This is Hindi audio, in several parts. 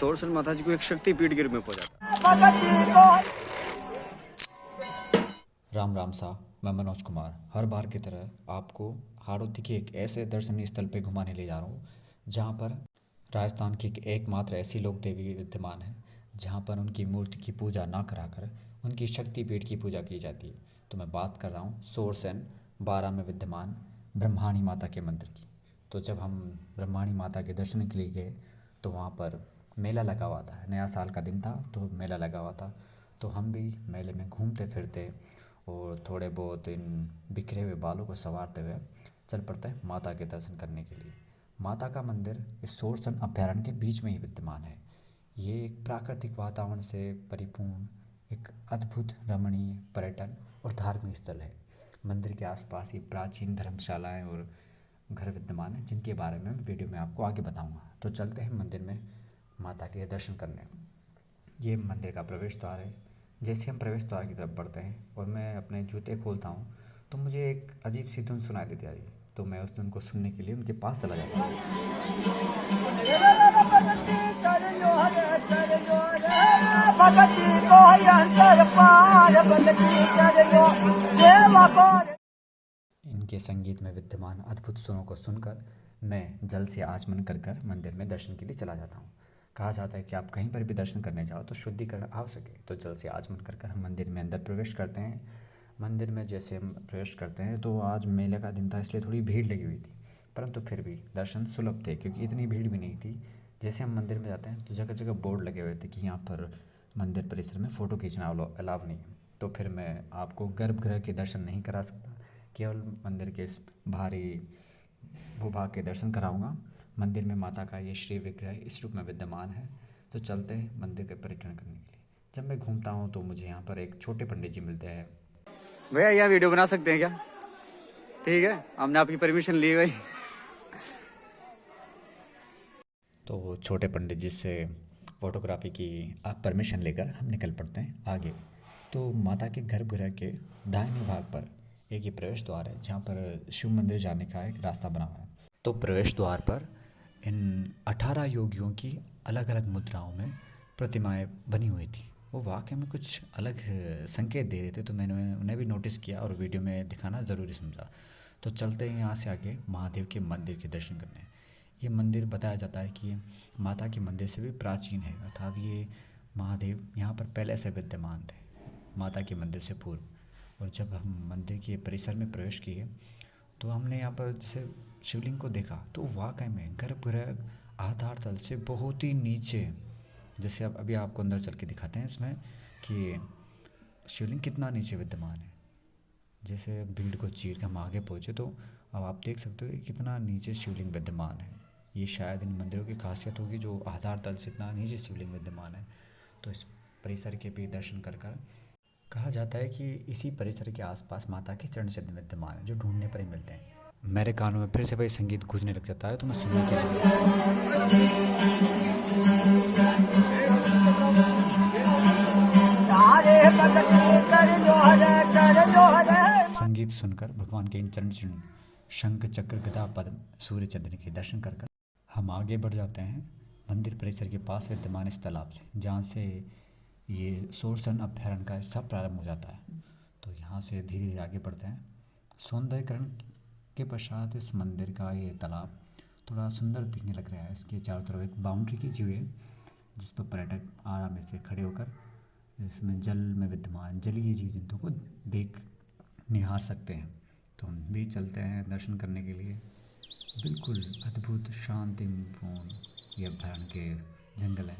सोरसन माता जी को एक शक्तिपीठ के रूप में पूजा जाता है। राम राम सा। मैं मनोज कुमार हर बार की तरह आपको हाड़ौती के एक ऐसे दर्शनीय स्थल पर घुमाने ले जा रहा हूँ जहाँ पर राजस्थान की एकमात्र ऐसी लोक देवी विद्यमान है जहाँ पर उनकी मूर्ति की पूजा ना कराकर उनकी शक्तिपीठ की पूजा की जाती है। तो मैं बात कर रहा हूँ सोरसन बारा में विद्यमान ब्रह्माणी माता के मंदिर की। तो जब हम ब्रह्माणी माता के दर्शन के लिए गए तो वहाँ पर मेला लगा हुआ था, नया साल का दिन था तो मेला लगा हुआ था। तो हम भी मेले में घूमते फिरते और थोड़े बहुत इन बिखरे हुए बालों को संवारते हुए चल पड़ते हैं माता के दर्शन करने के लिए। माता का मंदिर इस सोरसन अभयारण्य के बीच में ही विद्यमान है। ये एक प्राकृतिक वातावरण से परिपूर्ण एक अद्भुत रमणीय पर्यटन और धार्मिक स्थल है। मंदिर के आसपास ही प्राचीन धर्मशालाएं और घर विद्यमान हैं जिनके बारे में वीडियो में आपको आगे बताऊंगा। तो चलते हैं मंदिर में माता के दर्शन करने। ये मंदिर का प्रवेश द्वार है। जैसे हम प्रवेश द्वार की तरफ बढ़ते हैं और मैं अपने जूते खोलता हूँ तो मुझे एक अजीब सी धुन सुनाई देती आई। तो मैं उस धुन को सुनने के लिए उनके पास चला जाता हूँ। इनके संगीत में विद्यमान अद्भुत स्वरों को सुनकर मैं जल से आचमन कर कर मंदिर में दर्शन के लिए चला जाता हूँ। कहा जाता है कि आप कहीं पर भी दर्शन करने जाओ तो शुद्धिकरण आवश्यक है। तो जल से आचमन कर कर हम मंदिर में अंदर प्रवेश करते हैं। मंदिर में जैसे हम प्रवेश करते हैं तो आज मेले का दिन था इसलिए थोड़ी भीड़ लगी हुई थी, परंतु फिर भी दर्शन सुलभ थे क्योंकि इतनी भीड़ भी नहीं थी। जैसे हम मंदिर में जाते हैं तो जगह जगह बोर्ड लगे हुए थे कि यहाँ पर मंदिर परिसर में फ़ोटो खींचना अलाव नहीं है। तो फिर मैं आपको गर्भगृह के दर्शन नहीं करा सकता, केवल मंदिर के इस भारी भूभाग के दर्शन कराऊंगा। मंदिर में माता का ये श्री विग्रह इस रूप में विद्यमान है। तो चलते हैं मंदिर के पर्यटन करने के लिए। जब मैं घूमता हूँ तो मुझे यहाँ पर एक छोटे पंडित जी मिलते हैं। भैया यहाँ वीडियो बना सकते हैं क्या? ठीक है, हमने आपकी परमिशन ली भाई। तो छोटे पंडित जी से फोटोग्राफी की आप परमिशन लेकर हम निकल पड़ते हैं आगे। तो माता के गर्भगृह के दाहिने भाग पर एक ये प्रवेश द्वार है जहाँ पर शिव मंदिर जाने का एक रास्ता बना हुआ है। तो प्रवेश द्वार पर इन 18 योगियों की अलग अलग मुद्राओं में प्रतिमाएं बनी हुई थी। वो वाकई में कुछ अलग संकेत दे रहे थे, तो मैंने उन्हें भी नोटिस किया और वीडियो में दिखाना ज़रूरी समझा। तो चलते हैं यहाँ से आगे महादेव के मंदिर के दर्शन करने। ये मंदिर बताया जाता है कि माता के मंदिर से भी प्राचीन है, अर्थात ये महादेव यहाँ पर पहले से विद्यमान थे माता के मंदिर से पूर्व। और जब हम मंदिर के परिसर में प्रवेश किए तो हमने यहाँ पर जैसे शिवलिंग को देखा तो वाकई में गर्भगृह आधार तल से बहुत ही नीचे, जैसे अब अभी आपको अंदर चल के दिखाते हैं इसमें कि शिवलिंग कितना नीचे विद्यमान है। जैसे भीड़ को चीर के हम आगे पहुँचे तो अब आप देख सकते हो कि कितना नीचे शिवलिंग विद्यमान है। ये शायद इन मंदिरों की खासियत होगी जो आधार तल से इतना नीचे शिवलिंग विद्यमान है। तो इस परिसर के भी दर्शन कर कर कहा जाता है कि इसी परिसर के आसपास माता के चरण चिन्ह विद्यमान है जो ढूंढने पर ही मिलते हैं। मेरे कानों में फिर से वही संगीत गूंजने लग जाता है तो मैं सुनने के लिए संगीत सुनकर भगवान के इन चरण चिन्ह शंख चक्र गदा पद्म सूर्य चंद्र के दर्शन कर कर हम आगे बढ़ जाते हैं मंदिर परिसर के पास विद्यमान इस तालाब से, जहाँ से ये सोरसन अभयारण्य का हिस्सा प्रारंभ हो जाता है। तो यहाँ से धीरे धीरे आगे बढ़ते हैं। सौंदर्यकरण के पश्चात इस मंदिर का ये तालाब थोड़ा सुंदर दिखने लग रहा है। इसके चारों तरफ एक बाउंड्री की हुई है जिस पर पर्यटक आराम से खड़े होकर इसमें जल में विद्यमान जलीय जीव जंतु को देख निहार सकते हैं। तो हम भी चलते हैं दर्शन करने के लिए। बिल्कुल अद्भुत शांतिपूर्ण ये अभयारण्य के जंगल हैं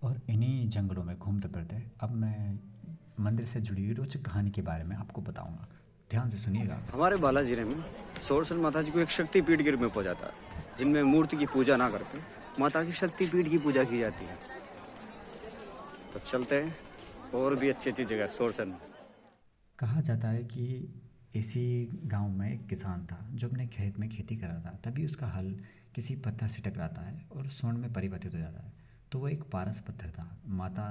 और इन्हीं जंगलों में घूमते फिरते अब मैं मंदिर से जुड़ी हुई रोचक कहानी के बारे में आपको बताऊंगा। ध्यान से सुनिएगा। हमारे बालाजी जिले में सोरसन माता जी को एक शक्तिपीठ के रूप में पूजा जाता है, जिनमें मूर्ति की पूजा ना करके माता की शक्तिपीठ की पूजा की जाती है। तो चलते हैं और भी अच्छी अच्छी जगह सोरसन। कहा जाता है कि इसी गांव में एक किसान था जो अपने खेत में खेती कर रहा था। तभी उसका हल किसी पत्थर से टकराता है और स्वर्ण में परिवर्तित हो जाता है। तो वो एक पारस पत्थर था। माता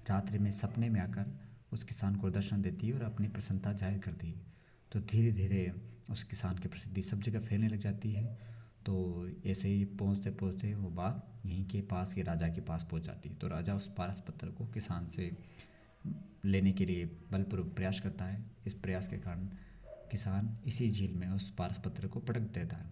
रात्रि में सपने में आकर उस किसान को दर्शन देती है और अपनी प्रसन्नता जाहिर करती है। तो धीरे धीरे उस किसान की प्रसिद्धि सब जगह फैलने लग जाती है। तो ऐसे ही पहुँचते पहुँचते वो बात यहीं के पास के राजा के पास पहुँच जाती है। तो राजा उस पारस पत्थर को किसान से लेने के लिए बलपूर्वक प्रयास करता है। इस प्रयास के कारण किसान इसी झील में उस पारस पत्थर को पटक देता है,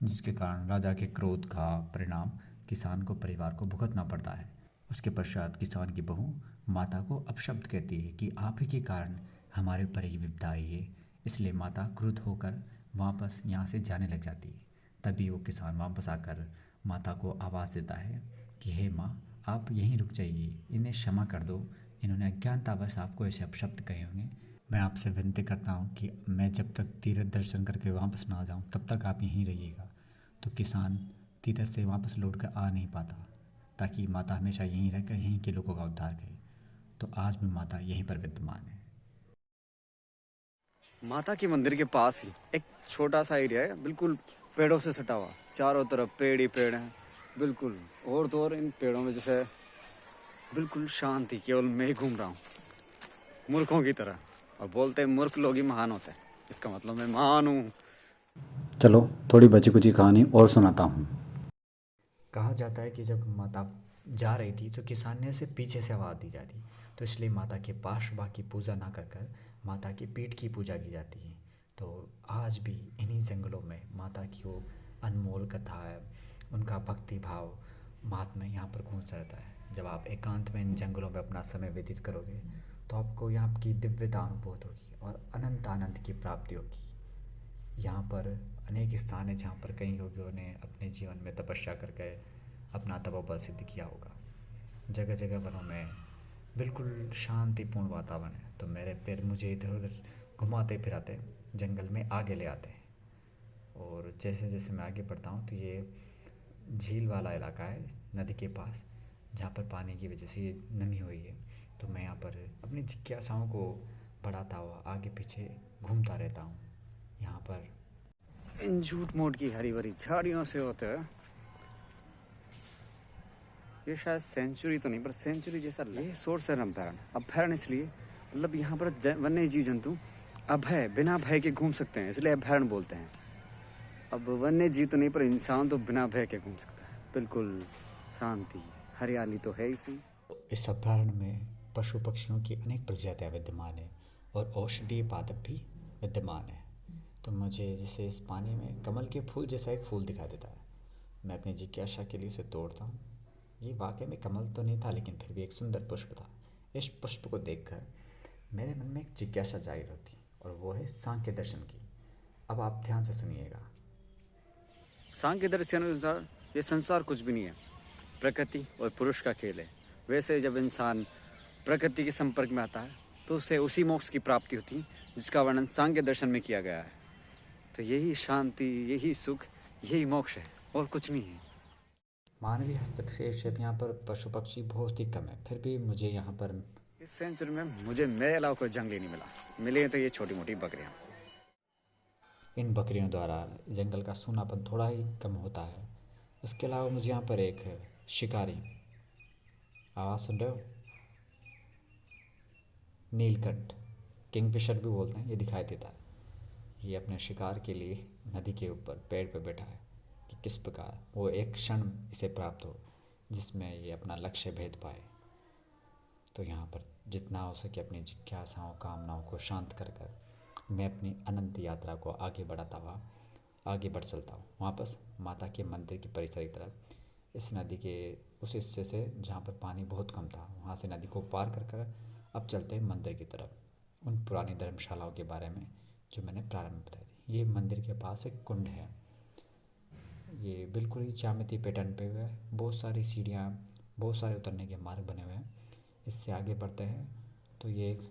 जिसके कारण राजा के क्रोध का परिणाम किसान को परिवार को भुगतना पड़ता है। उसके पश्चात किसान की बहू माता को अपशब्द कहती है कि आप ही के कारण हमारे ऊपर ये विपदा आई है। इसलिए माता क्रुद्ध होकर वापस यहाँ से जाने लग जाती है। तभी वो किसान वापस आकर माता को आवाज़ देता है कि हे माँ, आप यहीं रुक जाइए, इन्हें क्षमा कर दो, इन्होंने अज्ञानतावश आपको ऐसे अपशब्द कहे होंगे। मैं आपसे विनती करता हूँ कि मैं जब तक तीर्थ दर्शन करके वापस ना आ जाऊँ तब तक आप यहीं रहिएगा। तो किसान तीर्थ से वापस लौट कर आ नहीं पाता, ताकि माता हमेशा यहीं रहकर यहीं के लोगों का उद्धार करे। तो आज भी माता यहीं पर विद्यमान है। माता के मंदिर के पास ही एक छोटा सा एरिया है, बिल्कुल पेड़ों से सटा हुआ, चारों तरफ पेड़ ही पेड़ हैं बिल्कुल। और तो और इन पेड़ों में जैसे बिल्कुल शांति, केवल मैं ही घूम रहा हूँ मूर्खों की तरह। और बोलते हैं मूर्ख लोग ही महान होते हैं, इसका मतलब मैं महान हूँ। चलो थोड़ी बची कुची कहानी और सुनाता हूँ। कहा जाता है कि जब माता जा रही थी तो किसान ने उसे पीछे से आवाज़ दी जाती, तो इसलिए माता के पार्श्व की पूजा ना कर कर माता की पीठ की पूजा की जाती है। तो आज भी इन्हीं जंगलों में माता की वो अनमोल कथा है, उनका भक्ति भाव महात्मा यहाँ पर गूंज रहता है। जब आप एकांत में इन जंगलों में अपना समय व्यतीत करोगे तो आपको यहाँ की दिव्यता अनुभूत होगी और अनंत आनंद की प्राप्ति होगी। यहाँ पर अनेक स्थान है जहाँ पर कई योगियों ने अपने जीवन में तपस्या करके अपना तपोबल सिद्ध किया होगा। जगह जगह वनों में बिल्कुल शांतिपूर्ण वातावरण है। तो मेरे पैर मुझे इधर उधर घुमाते फिराते जंगल में आगे ले आते हैं। और जैसे जैसे मैं आगे बढ़ता हूँ तो ये झील वाला इलाका है नदी के पास, जहाँ पर पानी की वजह से ये नमी हुई है। तो मैं यहाँ पर अपनी जिज्ञासाओं को बढ़ाता हुआ आगे पीछे घूमता रहता हूँ। यहाँ पर इन झूठ मूठ की हरी भरी झाड़ियों से होते हैं, ये शायद सेंचुरी तो नहीं पर सेंचुरी जैसा ये सोर्स है अभ्यारण। अभ्यारण इसलिए मतलब यहाँ पर वन्य जीव जंतु अभय बिना भय के घूम सकते हैं, इसलिए अभ्यारण बोलते हैं। अब वन्य जीव तो नहीं पर इंसान तो बिना भय के घूम सकता है, बिल्कुल शांति हरियाली तो है इसी। इस अभ्यारण्य में पशु पक्षियों की अनेक प्रजातियां विद्यमान है और औषधीय पादप भी विद्यमान है। तो मुझे जैसे इस पानी में कमल के फूल जैसा एक फूल दिखाई देता है। मैं अपनी जिज्ञासा के लिए उसे तोड़ता हूँ। ये वाकई में कमल तो नहीं था, लेकिन फिर भी एक सुंदर पुष्प था। इस पुष्प को देखकर मेरे मन में एक जिज्ञासा जाहिर होती, और वो है सांख्य दर्शन की। अब आप ध्यान से सुनिएगा। सांख्य दर्शन अनुसार ये संसार कुछ भी नहीं है, प्रकृति और पुरुष का खेल है। वैसे जब इंसान प्रकृति के संपर्क में आता है तो उसे उसी मोक्ष की प्राप्ति होती है जिसका वर्णन सांख्य दर्शन में किया गया है। तो यही शांति, यही सुख, यही मोक्ष है और कुछ नहीं है। मानवीय हस्तक्षेप से यहाँ पर पशु पक्षी बहुत ही कम है, फिर भी मुझे यहाँ पर इस सेंचुरी में मुझे मेरे अलावा कोई जंगली नहीं मिला, मिले तो ये छोटी मोटी बकरियाँ। इन बकरियों द्वारा जंगल का सूनापन थोड़ा ही कम होता है। इसके अलावा मुझे यहाँ पर एक शिकारी, आवाज़ सुन रहे हो, नीलकंठ, किंगफिशर भी बोलते हैं, ये दिखाई देता है। ये अपने शिकार के लिए नदी के ऊपर पेड़ पे बैठा है कि किस प्रकार वो एक क्षण इसे प्राप्त हो जिसमें ये अपना लक्ष्य भेद पाए। तो यहाँ पर जितना हो सके अपनी जिज्ञासाओं कामनाओं को शांत कर कर मैं अपनी अनंत यात्रा को आगे बढ़ाता हुआ आगे बढ़ चलता हूँ वापस माता के मंदिर के परिसर की तरफ। इस नदी के उस हिस्से से जहाँ पर पानी बहुत कम था, वहाँ से नदी को पार कर कर अब चलते हैं मंदिर की तरफ, उन पुरानी धर्मशालाओं के बारे में जो मैंने प्रारंभ में बताई थी। ये मंदिर के पास एक कुंड है, ये बिल्कुल ही ज्यामिति पैटर्न पे हुआ है। बहुत सारी सीढ़ियाँ, बहुत सारे उतरने के मार्ग बने हुए हैं। इससे आगे बढ़ते हैं तो ये एक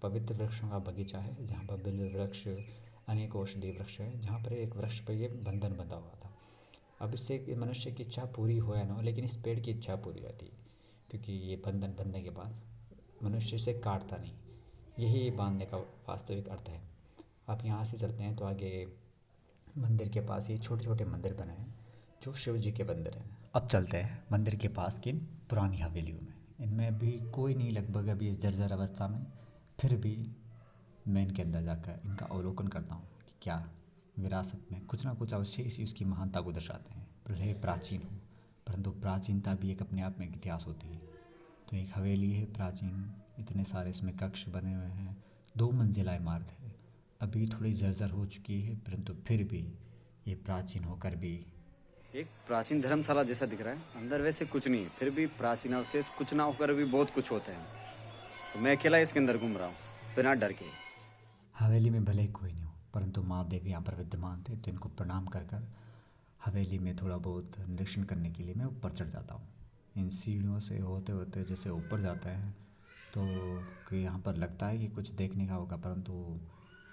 पवित्र वृक्षों का बगीचा है जहाँ पर बिल्व वृक्ष, अनेक औषधीय वृक्ष है, जहाँ पर एक वृक्ष पर ये बंधन बंधा हुआ था। अब इससे एक मनुष्य की इच्छा पूरी हो या ना हो, लेकिन इस पेड़ की इच्छा पूरी रहती है, क्योंकि ये बंधन बंधने के बाद मनुष्य इसे काटता नहीं। यही बांधने का वास्तविक अर्थ है। आप यहाँ से चलते हैं तो आगे मंदिर के पास ये छोटे छोटे मंदिर बने हैं जो शिव जी के मंदिर हैं। अब चलते हैं मंदिर के पास की पुरानी हवेलियों में। इनमें अभी कोई नहीं, लगभग अभी इस जर्जर अवस्था में, फिर भी मैं इनके अंदर जाकर इनका अवलोकन करता हूँ कि क्या विरासत में कुछ ना कुछ अवशेष ही उसकी महानता को दर्शाते हैं। भले प्राचीन हो, परंतु प्राचीनता भी एक अपने आप में एक इतिहास होती है। तो एक हवेली है प्राचीन, इतने सारे इसमें कक्ष बने हुए हैं, 2 मंजिला इमारत है, अभी थोड़ी जर्जर हो चुकी है, परंतु फिर भी ये प्राचीन होकर भी एक प्राचीन धर्मशाला जैसा दिख रहा है। अंदर वैसे कुछ नहीं है, फिर भी प्राचीन अवशेष कुछ ना होकर भी बहुत कुछ होते हैं। तो मैं अकेला इसके अंदर घूम रहा हूँ बिना डर के। हवेली में भले ही कोई नहीं हो, परंतु महादेव यहाँ पर विद्यमान थे, तो इनको प्रणाम कर कर हवेली में थोड़ा बहुत निरीक्षण करने के लिए मैं ऊपर चढ़ जाता हूँ। इन सीढ़ियों से होते होते जैसे ऊपर जाते हैं तो कि यहाँ पर लगता है कि कुछ देखने का होगा, परंतु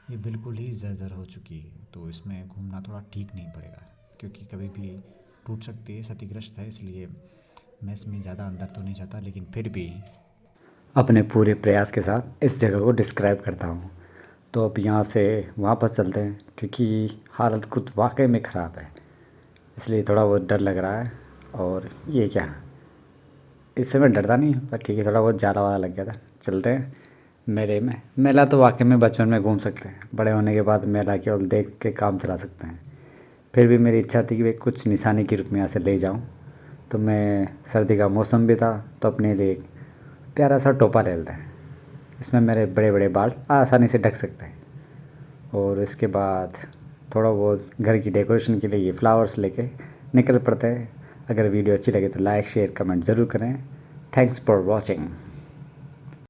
ये बिल्कुल ही जर्जर हो चुकी है। तो इसमें घूमना थोड़ा ठीक नहीं पड़ेगा, क्योंकि कभी भी टूट सकती है, क्षतिग्रस्त है, इसलिए मैं इसमें ज़्यादा अंदर तो नहीं जाता, लेकिन फिर भी अपने पूरे प्रयास के साथ इस जगह को डिस्क्राइब करता हूँ। तो अब यहाँ से वापस चलते हैं, क्योंकि हालत कुछ वाकई में ख़राब है, इसलिए थोड़ा बहुत डर लग रहा है। और ये क्या, इससे मैं डरता नहीं, पर ठीक है थोड़ा बहुत ज़्यादा वाला लग गया था। चलते हैं मेले में। मेला तो वाकई में बचपन में घूम सकते हैं, बड़े होने के बाद मेला केवल देख के काम चला सकते हैं। फिर भी मेरी इच्छा थी कि वे कुछ निशानी के रूप में यहाँ से ले जाऊँ। तो मैं, सर्दी का मौसम भी था, तो अपने लिए एक प्यारा सा टोपा ले लेते हैं। इसमें मेरे बड़े बड़े बाल आसानी से ढक सकते हैं। और इसके बाद थोड़ा बहुत घर की डेकोरेशन के लिए ये फ्लावर्स लेके निकल पड़ते हैं। अगर वीडियो अच्छी लगे तो लाइक शेयर कमेंट ज़रूर करें। Thanks for watching.